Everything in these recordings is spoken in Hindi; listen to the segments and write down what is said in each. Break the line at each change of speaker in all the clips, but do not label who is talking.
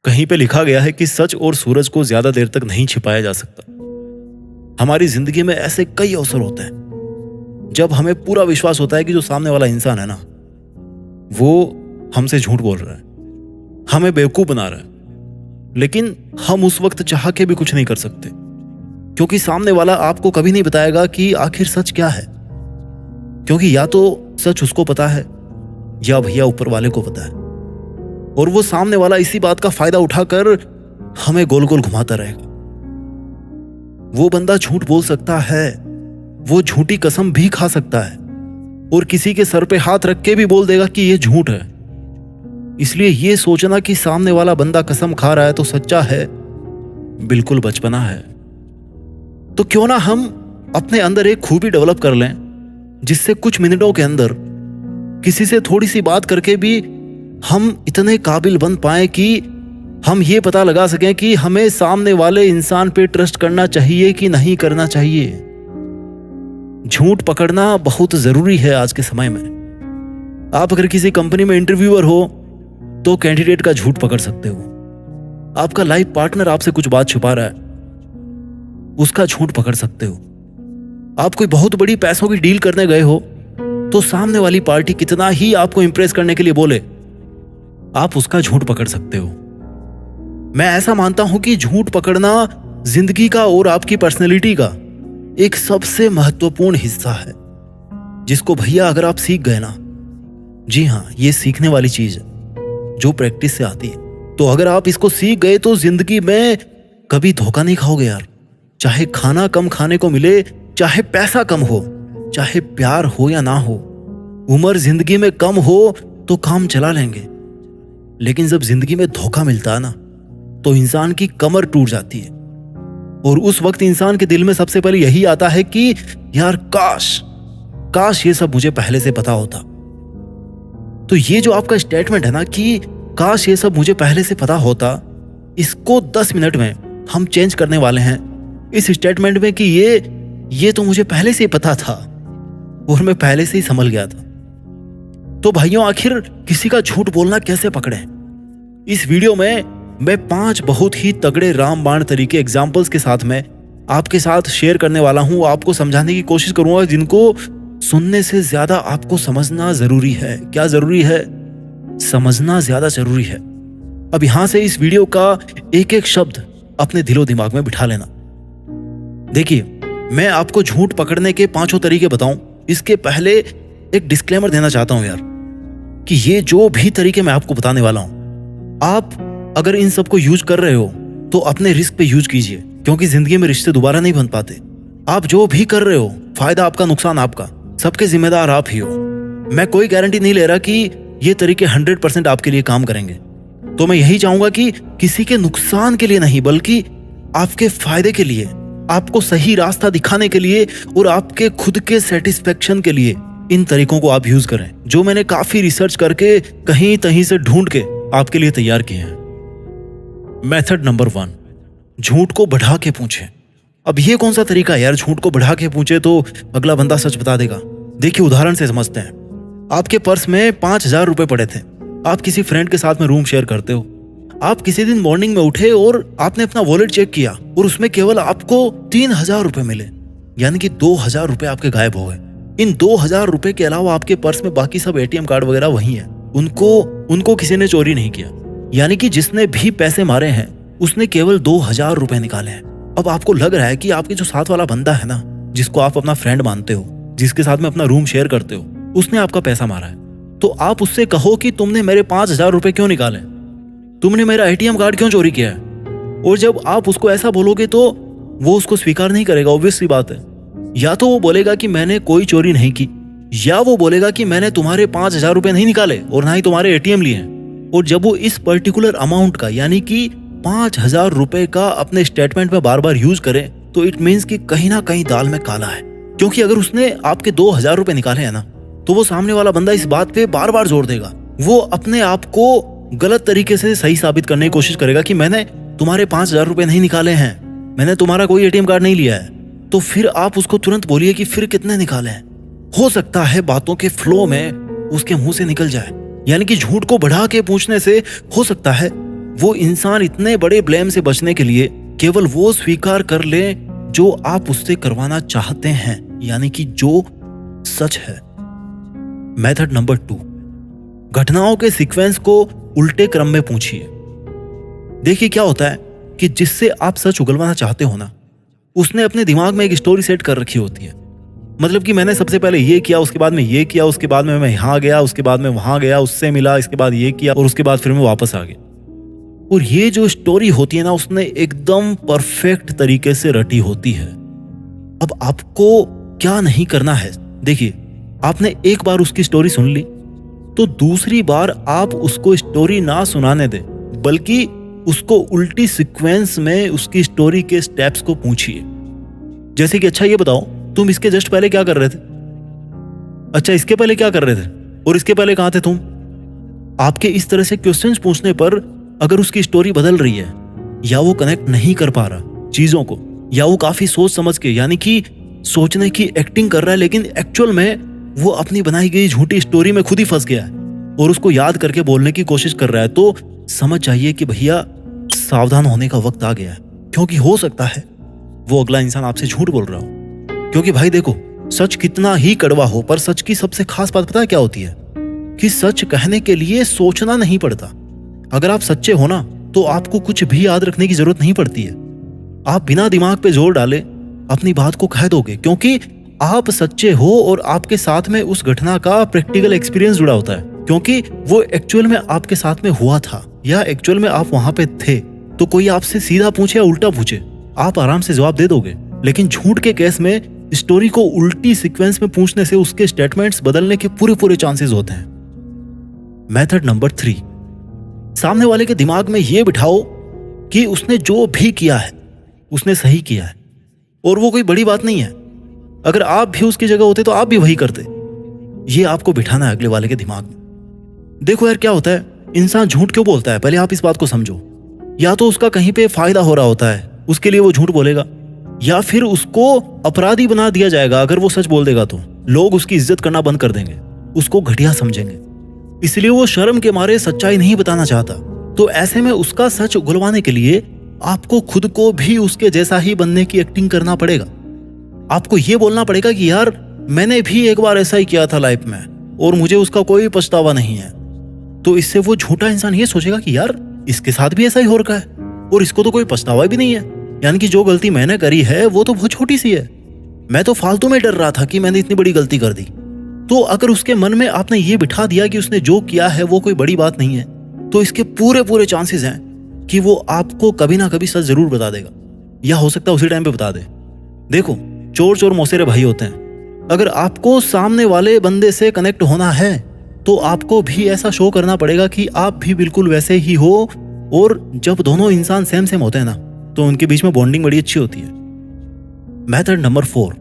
कहीं पे लिखा गया है कि सच और सूरज को ज्यादा देर तक नहीं छिपाया जा सकता। हमारी जिंदगी में ऐसे कई अवसर होते हैं जब हमें पूरा विश्वास होता है कि जो सामने वाला इंसान है ना, वो हमसे झूठ बोल रहा है, हमें बेवकूफ बना रहा है, लेकिन हम उस वक्त चाह के भी कुछ नहीं कर सकते, क्योंकि सामने वाला आपको कभी नहीं बताएगा कि आखिर सच क्या है। क्योंकि या तो सच उसको पता है या भैया ऊपर वाले को पता है, और वो सामने वाला इसी बात का फायदा उठाकर हमें गोल गोल घुमाता रहेगा। वो बंदा झूठ बोल सकता है, वो झूठी कसम भी खा सकता है, और किसी के सर पे हाथ रख के भी बोल देगा कि ये झूठ है। इसलिए ये सोचना कि सामने वाला बंदा कसम खा रहा है तो सच्चा है, बिल्कुल बचपना है। तो क्यों ना हम अपने अंदर एक खूबी डेवलप कर लें जिससे कुछ मिनटों के अंदर किसी से थोड़ी सी बात करके भी हम इतने काबिल बन पाए कि हम ये पता लगा सकें कि हमें सामने वाले इंसान पे ट्रस्ट करना चाहिए कि नहीं करना चाहिए। झूठ पकड़ना बहुत जरूरी है आज के समय में। आप अगर किसी कंपनी में इंटरव्यूअर हो तो कैंडिडेट का झूठ पकड़ सकते हो। आपका लाइफ पार्टनर आपसे कुछ बात छुपा रहा है, उसका झूठ पकड़ सकते हो। आप कोई बहुत बड़ी पैसों की डील करने गए हो तो सामने वाली पार्टी कितना ही आपको इंप्रेस करने के लिए बोले, आप उसका झूठ पकड़ सकते हो। मैं ऐसा मानता हूं कि झूठ पकड़ना जिंदगी का और आपकी पर्सनैलिटी का एक सबसे महत्वपूर्ण हिस्सा है, जिसको भैया अगर आप सीख गए ना, जी हां, ये सीखने वाली चीज है जो प्रैक्टिस से आती है। तो अगर आप इसको सीख गए तो जिंदगी में कभी धोखा नहीं खाओगे यार। चाहे खाना कम खाने को मिले, चाहे पैसा कम हो, चाहे प्यार हो या ना हो, उम्र जिंदगी में कम हो तो काम चला लेंगे, लेकिन जब जिंदगी में धोखा मिलता है ना तो इंसान की कमर टूट जाती है। और उस वक्त इंसान के दिल में सबसे पहले यही आता है कि यार काश ये सब मुझे पहले से पता होता। तो ये जो आपका स्टेटमेंट है ना कि काश ये सब मुझे पहले से पता होता, इसको 10 मिनट में हम चेंज करने वाले हैं इस स्टेटमेंट में कि ये तो मुझे पहले से ही पता था और मैं पहले से ही समझ गया था। तो भाइयों, आखिर किसी का झूठ बोलना कैसे पकड़े? इस वीडियो में मैं 5 बहुत ही तगड़े रामबाण तरीके एग्जाम्पल्स के साथ में आपके साथ शेयर करने वाला हूं। आपको समझाने की कोशिश करूंगा जिनको सुनने से ज्यादा आपको समझना जरूरी है। क्या जरूरी है? समझना ज्यादा जरूरी है। अब यहां से इस वीडियो का एक एक शब्द अपने दिलो दिमाग में बिठा लेना। देखिए, मैं आपको झूठ पकड़ने के 5 तरीके बताऊं, इसके पहले एक डिस्क्लेमर देना चाहता हूं यार कि ये जो भी तरीके मैं आपको बताने वाला हूं, आप अगर इन सब को यूज कर रहे हो तो अपने रिस्क पे यूज कीजिए, क्योंकि जिंदगी में रिश्ते दोबारा नहीं बन पाते। आप जो भी कर रहे हो, फायदा आपका, नुकसान आपका, सबके जिम्मेदार आप ही हो। मैं कोई गारंटी नहीं ले रहा कि ये तरीके 100% आपके लिए काम करेंगे। तो मैं यही चाहूंगा कि किसी के नुकसान के लिए नहीं, बल्कि आपके फायदे के लिए, आपको सही रास्ता दिखाने के लिए और आपके खुद के सेटिस्फेक्शन के लिए इन तरीकों को आप यूज करें, जो मैंने काफी रिसर्च करके कहीं से ढूंढ के आपके लिए तैयार किए हैं। मेथड नंबर 1, झूठ को बढ़ा के पूछें। अब ये कौन सा तरीका है यार, झूठ को बढ़ा के पूछे तो अगला बंदा सच बता देगा? देखिए, उदाहरण से समझते हैं। आपके पर्स में 5000 रुपए पड़े थे। आप किसी फ्रेंड के साथ में रूम शेयर करते हो। आप किसी दिन मॉर्निंग में उठे और आपने अपना वॉलेट चेक किया और उसमें केवल आपको 3000 रुपए मिले, यानी कि 2000 रुपए आपके गायब हो गए। इन 2000 रुपए के अलावा आपके पर्स में बाकी सब ATM कार्ड वगैरह वही है, उनको किसी ने चोरी नहीं किया। यानी कि जिसने भी पैसे मारे हैं उसने केवल 2000 रुपए निकाले हैं। अब आपको लग रहा है कि आपके जो साथ वाला बंदा है ना, जिसको आप अपना फ्रेंड मानते हो, जिसके साथ में अपना रूम शेयर करते हो, उसने आपका पैसा मारा है। तो आप उससे कहो कि तुमने मेरे 5000 रुपए क्यों निकाले, तुमने मेरा ATM कार्ड क्यों चोरी किया है। और जब आप उसको ऐसा बोलोगे तो वो उसको स्वीकार नहीं करेगा, ऑब्वियस सी बात है। या तो वो बोलेगा कि मैंने कोई चोरी नहीं की, या वो बोलेगा कि मैंने तुम्हारे 5000 रुपए नहीं निकाले और ना ही तुम्हारे ATM लिए हैं। और जब वो इस पर्टिकुलर अमाउंट का, यानी कि 5000 रुपए का अपने स्टेटमेंट में बार बार यूज करे, तो इट मीन्स कि कहीं ना कहीं दाल में काला है। क्योंकि अगर उसने आपके 2000 रुपए निकाले हैं ना, तो वो सामने वाला बंदा इस बात पे बार बार जोर देगा। वो अपने आप को गलत तरीके से सही साबित करने की कोशिश करेगा कि मैंने तुम्हारे 5000 रुपए नहीं निकाले हैं, मैंने तुम्हारा कोई ATM कार्ड नहीं लिया है। तो फिर आप उसको तुरंत बोलिए कि फिर कितने निकाले हैं। हो सकता है बातों के फ्लो में उसके मुंह से निकल जाए, यानी कि झूठ को बढ़ा के पूछने से हो सकता है वो इंसान इतने बड़े ब्लेम से बचने के लिए केवल वो स्वीकार कर ले जो आप उससे करवाना चाहते हैं, यानी कि जो सच है। मेथड नंबर 2, घटनाओं के सीक्वेंस को उल्टे क्रम में पूछिए। देखिए क्या होता है कि जिससे आप सच उगलवाना चाहते हो ना, उसने अपने दिमाग में एक स्टोरी सेट कर रखी होती है। मतलब कि मैंने सबसे पहले ये किया, उसके बाद में ये किया, उसके बाद में मैं यहाँ गया, उसके बाद में वहां गया, उससे मिला, इसके बाद ये किया और उसके बाद फिर मैं वापस आ गया। और ये जो स्टोरी होती है ना, उसने एकदम परफेक्ट तरीके से रटी होती है। अब आपको क्या नहीं करना है, देखिए आपने एक बार उसकी स्टोरी सुन ली तो दूसरी बार आप उसको स्टोरी ना सुनाने दे, बल्कि उसको उल्टी सीक्वेंस में उसकी स्टोरी के स्टेप्स को पूछिए। जैसे कि अच्छा ये बताओ, तुम इसके जस्ट पहले क्या कर रहे थे? अच्छा इसके पहले क्या कर रहे थे? और इसके पहले कहां थे तुम? आपके इस तरह से क्वेश्चंस पूछने पर अगर उसकी स्टोरी बदल रही है, या वो कनेक्ट नहीं कर पा रहा चीजों को, या वो काफी सोच समझ के, यानी कि सोचने की एक्टिंग कर रहा है, लेकिन एक्चुअल में वो अपनी बनाई गई झूठी स्टोरी में खुद ही फंस गया है और उसको याद करके बोलने की कोशिश कर रहा है, तो समझ जाइए कि भैया सावधान होने का वक्त आ गया है। क्योंकि हो सकता है वो अगला इंसान आपसे झूठ बोल रहा हो। क्योंकि भाई देखो, सच कितना ही कड़वा हो, पर सच की सबसे खास बात पता है क्या होती है? कि सच कहने के लिए सोचना नहीं पड़ता। अगर आप सच्चे हो ना, तो आपको कुछ भी याद रखने की जरूरत नहीं पड़ती है। आप बिना दिमाग पे जोर डाले अपनी बात को कह दोगे, क्योंकि आप सच्चे हो और आपके साथ में उस घटना का प्रैक्टिकल एक्सपीरियंस जुड़ा होता है, क्योंकि वो एक्चुअल में आपके साथ में हुआ था या एक्चुअल में आप वहां पे थे। तो कोई आपसे सीधा पूछे या उल्टा पूछे, आप आराम से जवाब दे दोगे। लेकिन झूठ के केस में स्टोरी को उल्टी सीक्वेंस में पूछने से उसके स्टेटमेंट्स बदलने के पूरे चांसेस होते हैं। मेथड नंबर 3, सामने वाले के दिमाग में यह बिठाओ कि उसने जो भी किया है उसने सही किया है और वो कोई बड़ी बात नहीं है। अगर आप भी उसकी जगह होते तो आप भी वही करते। ये आपको बिठाना है अगले वाले के दिमाग में। देखो यार क्या होता है, इंसान झूठ क्यों बोलता है, पहले आप इस बात को समझो। या तो उसका कहीं पे फायदा हो रहा होता है, उसके लिए वो झूठ बोलेगा, या फिर उसको अपराधी बना दिया जाएगा। अगर वो सच बोल देगा तो लोग उसकी इज्जत करना बंद कर देंगे, उसको घटिया समझेंगे, इसलिए वो शर्म के मारे सच्चाई नहीं बताना चाहता। तो ऐसे में उसका सच उगलवाने के लिए आपको खुद को भी उसके जैसा ही बनने की एक्टिंग करना पड़ेगा। आपको ये बोलना पड़ेगा कि यार मैंने भी एक बार ऐसा ही किया था लाइफ में और मुझे उसका कोई पछतावा नहीं है। तो इससे वो झूठा इंसान ये सोचेगा कि यार इसके साथ भी ऐसा ही हो रखा है और इसको तो कोई पछतावा भी नहीं है, यानी कि जो गलती मैंने करी है वो तो बहुत छोटी सी है, मैं तो फालतू में डर रहा था कि मैंने इतनी बड़ी गलती कर दी। तो अगर उसके मन में आपने ये बिठा दिया कि उसने जो किया है वो कोई बड़ी बात नहीं है, तो इसके पूरे चांसेस हैं कि वो आपको कभी ना कभी सच जरूर बता देगा, या हो सकता है उसी टाइम पे बता दे। देखो चोर मौसेरे भाई होते हैं। अगर आपको सामने वाले बंदे से कनेक्ट होना है तो आपको भी ऐसा शो करना पड़ेगा कि आप भी बिल्कुल वैसे ही हो। और जब दोनों इंसान सेम होते हैं ना, तो उनके बीच में बॉन्डिंग बड़ी अच्छी होती है। मेथड नंबर 4,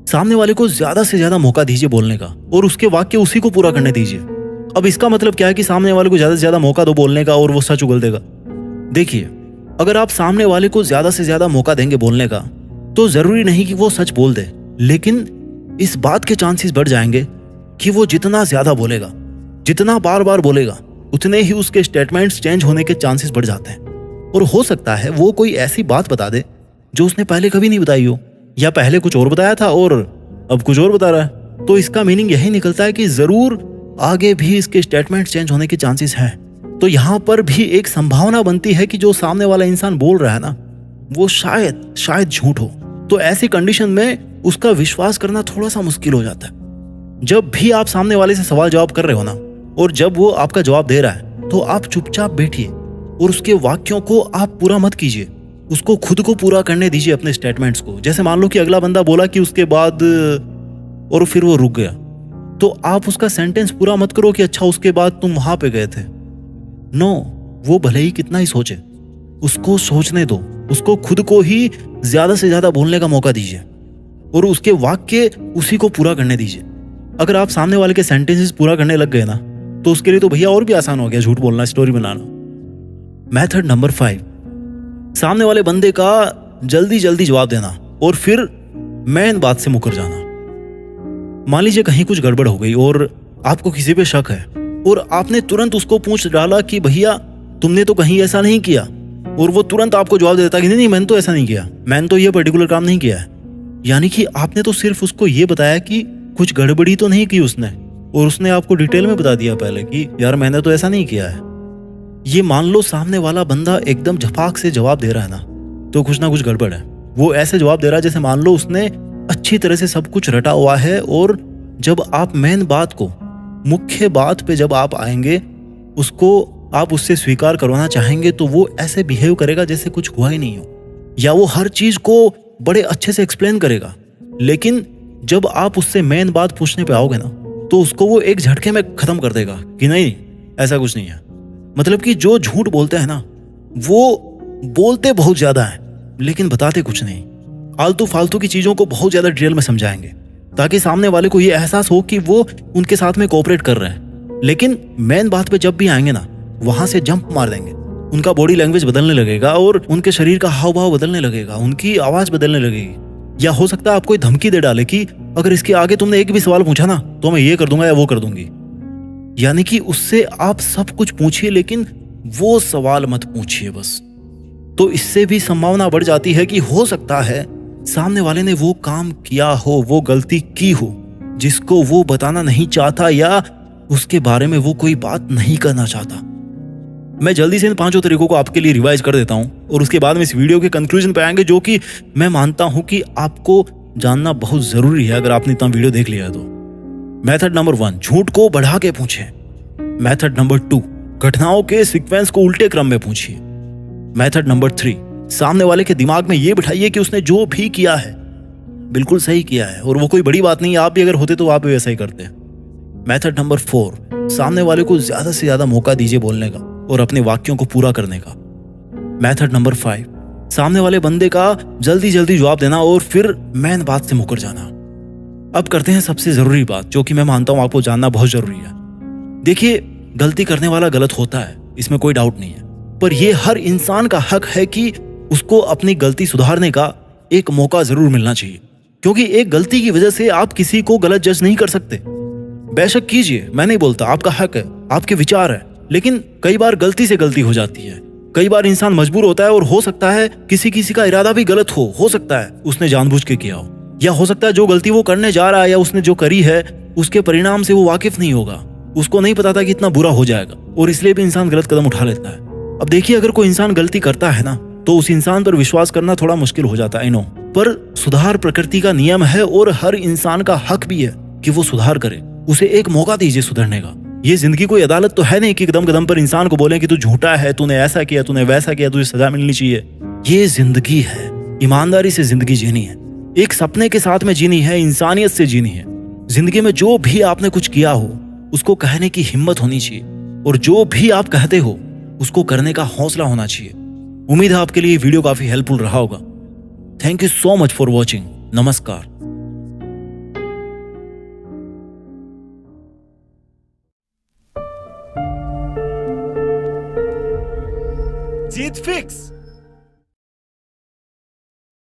सामने वाले को ज्यादा से ज्यादा मौका दीजिए बोलने का और उसके वाक्य उसी को पूरा करने दीजिए। अब इसका मतलब क्या है कि सामने वाले को ज्यादा से ज्यादा मौका दो बोलने का और वो सच उगल देगा। देखिए, अगर आप सामने वाले को ज्यादा से ज्यादा मौका देंगे बोलने का, तो जरूरी नहीं कि वो सच बोल दे, लेकिन इस बात के चांसेस बढ़ जाएंगे कि वो जितना ज्यादा बोलेगा, जितना बार बार बोलेगा, उतने ही उसके स्टेटमेंट्स चेंज होने के चांसेस बढ़ जाते हैं। और हो सकता है वो कोई ऐसी बात बता दे जो उसने पहले कभी नहीं बताई हो, या पहले कुछ और बताया था और अब कुछ और बता रहा है। तो इसका मीनिंग यही निकलता है कि जरूर आगे भी इसके स्टेटमेंट चेंज होने के चांसेस हैं। तो यहाँ पर भी एक संभावना बनती है कि जो सामने वाला इंसान बोल रहा है ना, वो शायद झूठ हो। तो ऐसी कंडीशन में उसका विश्वास करना थोड़ा सा मुश्किल हो जाता है। जब भी आप सामने वाले से सवाल जवाब कर रहे हो ना, और जब वो आपका जवाब दे रहा है, तो आप चुपचाप बैठिए और उसके वाक्यों को आप पूरा मत कीजिए, उसको खुद को पूरा करने दीजिए अपने स्टेटमेंट्स को। जैसे मान लो कि अगला बंदा बोला कि उसके बाद, और फिर वो रुक गया, तो आप उसका सेंटेंस पूरा मत करो कि अच्छा उसके बाद तुम वहां पे गए थे। नो, वो भले ही कितना ही सोचे, उसको सोचने दो, उसको खुद को ही ज्यादा से ज्यादा बोलने का मौका दीजिए और उसके वाक्य उसी को पूरा करने दीजिए। अगर आप सामने वाले के सेंटेंसेस पूरा करने लग गए ना, तो उसके लिए तो भैया और भी आसान हो गया झूठ बोलना, स्टोरी बनाना। मेथड नंबर 5, सामने वाले बंदे का जल्दी जवाब देना और फिर मेन बात से मुकर जाना। मान लीजिए कहीं कुछ गड़बड़ हो गई और आपको किसी पे शक है और आपने तुरंत उसको पूछ डाला कि भैया तुमने तो कहीं ऐसा नहीं किया, और वो तुरंत आपको जवाब दे देता कि नहीं नहीं मैंने तो ऐसा नहीं किया, मैंने तो ये पर्टिकुलर काम नहीं किया है। यानी कि आपने तो सिर्फ उसको ये बताया कि कुछ गड़बड़ी तो नहीं की उसने, और उसने आपको डिटेल में बता दिया पहले कि यार मैंने तो ऐसा नहीं किया है। ये मान लो सामने वाला बंदा एकदम झपाक से जवाब दे रहा है ना, तो कुछ ना कुछ गड़बड़ है। वो ऐसे जवाब दे रहा है जैसे मान लो उसने अच्छी तरह से सब कुछ रटा हुआ है, और जब आप मेन बात को, मुख्य बात पे जब आप आएंगे, उसको आप उससे स्वीकार करवाना चाहेंगे, तो वो ऐसे बिहेव करेगा जैसे कुछ हुआ ही नहीं हो, या वो हर चीज को बड़े अच्छे से एक्सप्लेन करेगा। लेकिन जब आप उससे मेन बात पूछने पे आओगे ना, तो उसको वो एक झटके में खत्म कर देगा कि नहीं ऐसा कुछ नहीं है। मतलब कि जो झूठ बोलते हैं ना, वो बोलते बहुत ज्यादा है लेकिन बताते कुछ नहीं। आलतू फालतू की चीजों को बहुत ज्यादा डिटेल में समझाएंगे ताकि सामने वाले को ये एहसास हो कि वो उनके साथ में कोऑपरेट कर रहे हैं। लेकिन मेन बात पे जब भी आएंगे ना, वहां से जंप मार देंगे। उनका बॉडी लैंग्वेज बदलने लगेगा और उनके शरीर का हाव भाव बदलने लगेगा, उनकी आवाज बदलने लगेगी। या हो सकता है आपको धमकी दे डाले कि अगर इसके आगे तुमने एक भी सवाल पूछा ना तो मैं ये कर दूंगा या वो कर दूंगी। यानी कि उससे आप सब कुछ पूछिए लेकिन वो सवाल मत पूछिए बस। तो इससे भी संभावना बढ़ जाती है कि हो सकता है सामने वाले ने वो काम किया हो, वो गलती की हो जिसको वो बताना नहीं चाहता, या उसके बारे में वो कोई बात नहीं करना चाहता। मैं जल्दी से इन 5 तरीकों को आपके लिए रिवाइज कर देता हूं और उसके बाद में इस वीडियो के कंक्लूजन पे आएंगे, जो कि मैं मानता हूं कि आपको जानना बहुत जरूरी है अगर आपने इतना वीडियो देख लिया है तो। मेथड नंबर 1, झूठ को बढ़ा के पूछें। मेथड नंबर 2, घटनाओं के सीक्वेंस को उल्टे क्रम में पूछिए। मेथड नंबर 3, सामने वाले के दिमाग में यह बिठाइए कि उसने जो भी किया है बिल्कुल सही किया है और वो कोई बड़ी बात नहीं है, आप भी अगर होते तो आप भी वैसा ही करते हैं। मेथड नंबर 4, सामने वाले को ज्यादा से ज्यादा मौका दीजिए बोलने का और अपने वाक्यों को पूरा करने का। मेथड नंबर 5, सामने वाले बंदे का जल्दी जल्दी जवाब देना और फिर मेन बात से मुकर जाना। अब करते हैं सबसे जरूरी बात, जो कि मैं मानता हूं आपको जानना बहुत जरूरी है। देखिए, गलती करने वाला गलत होता है, इसमें कोई डाउट नहीं है, पर यह हर इंसान का हक है कि उसको अपनी गलती सुधारने का एक मौका जरूर मिलना चाहिए। क्योंकि एक गलती की वजह से आप किसी को गलत जज नहीं कर सकते। बेशक कीजिए, मैं नहीं बोलता, आपका हक है, आपके विचार है, लेकिन कई बार गलती से गलती हो जाती है। कई बार इंसान मजबूर होता है और हो सकता है किसी का इरादा भी गलत हो सकता है उसने जानबूझ के किया हो, या हो सकता है जो गलती वो करने जा रहा है या उसने जो करी है उसके परिणाम से वो वाकिफ नहीं होगा, उसको नहीं पता था कि इतना बुरा हो जाएगा, और इसलिए भी इंसान गलत कदम उठा लेता है। अब देखिए, अगर कोई इंसान गलती करता है ना, तो उस इंसान पर विश्वास करना थोड़ा मुश्किल हो जाता है, आई नो, पर सुधार प्रकृति का नियम है और हर इंसान का हक भी है कि वो सुधार करे। उसे एक मौका दीजिए सुधरने का। ये जिंदगी कोई अदालत तो है नहीं कि कदम कदम पर इंसान को बोले कि तू झूठा है, तूने ऐसा किया, तूने वैसा किया, तुझे सजा मिलनी चाहिए। ये जिंदगी है, ईमानदारी से जिंदगी जीनी है, एक सपने के साथ में जीनी है, इंसानियत से जीनी है। जिंदगी में जो भी आपने कुछ किया हो उसको कहने की हिम्मत होनी चाहिए, और जो भी आप कहते हो उसको करने का हौसला होना चाहिए। उम्मीद है आपके लिए वीडियो काफी हेल्पफुल रहा होगा। Thank you so much for watching. नमस्कार।
जीत फिक्स।